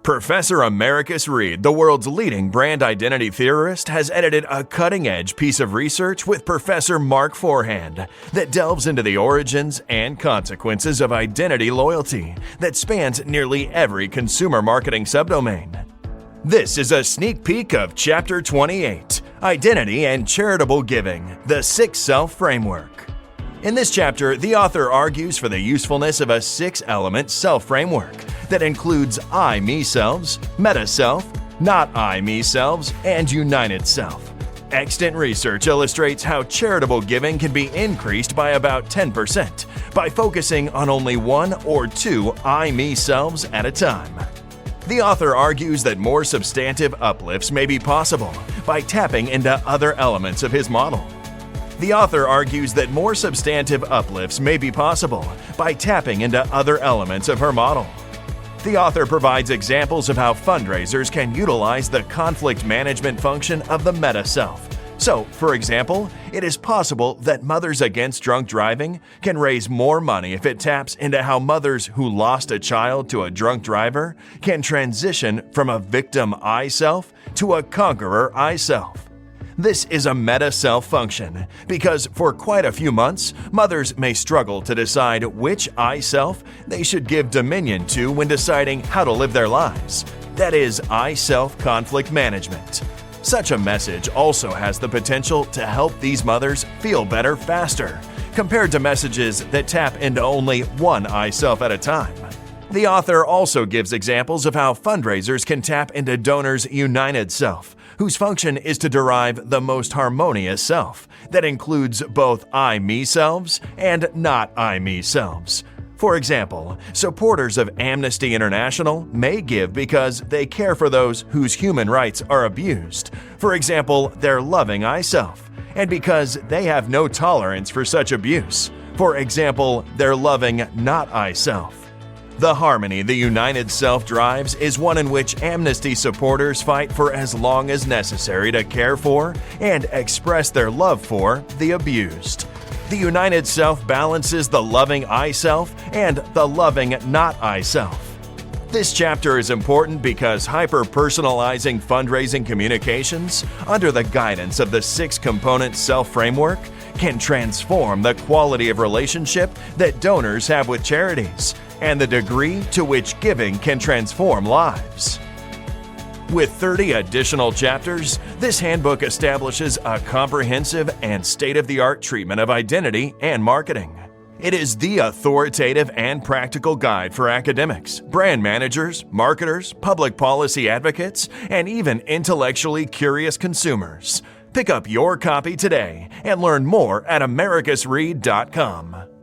Professor Americus Reed, the world's leading brand identity theorist, has edited a cutting-edge piece of research with Professor Mark Forehand that delves into the origins and consequences of identity loyalty that spans nearly every consumer marketing subdomain. This is a sneak peek of Chapter 28, Identity and Charitable Giving, the Six Self Framework. In this chapter, the author argues for the usefulness of a six-element self-framework that includes I-Me selves, meta-self, not I-Me selves, and united self. Extant research illustrates how charitable giving can be increased by about 10% by focusing on only one or two I-Me selves at a time. The author argues that more substantive uplifts may be possible by tapping into other elements of his model. The author argues that more substantive uplifts may be possible by tapping into other elements of her model. The author provides examples of how fundraisers can utilize the conflict management function of the meta-self. So, for example, it is possible that Mothers Against Drunk Driving can raise more money if it taps into how mothers who lost a child to a drunk driver can transition from a victim I-self to a conqueror I-self. This is a meta-self function because for quite a few months, mothers may struggle to decide which I-self they should give dominion to when deciding how to live their lives. That is I-self conflict management. Such a message also has the potential to help these mothers feel better faster, compared to messages that tap into only one I-self at a time. The author also gives examples of how fundraisers can tap into donors' united self, whose function is to derive the most harmonious self that includes both I-Me selves and not I-Me selves. For example, supporters of Amnesty International may give because they care for those whose human rights are abused, for example, their loving I-self, and because they have no tolerance for such abuse, for example, their loving not I-self. The harmony the united self drives is one in which Amnesty supporters fight for as long as necessary to care for and express their love for the abused. The united self balances the loving I-self and the loving not I-self. This chapter is important because hyper-personalizing fundraising communications under the guidance of the six-component self-framework can transform the quality of relationship that donors have with charities and the degree to which giving can transform lives. With 30 additional chapters, this handbook establishes a comprehensive and state-of-the-art treatment of identity and marketing. It is the authoritative and practical guide for academics, brand managers, marketers, public policy advocates, and even intellectually curious consumers. Pick up your copy today and learn more at americusread.com.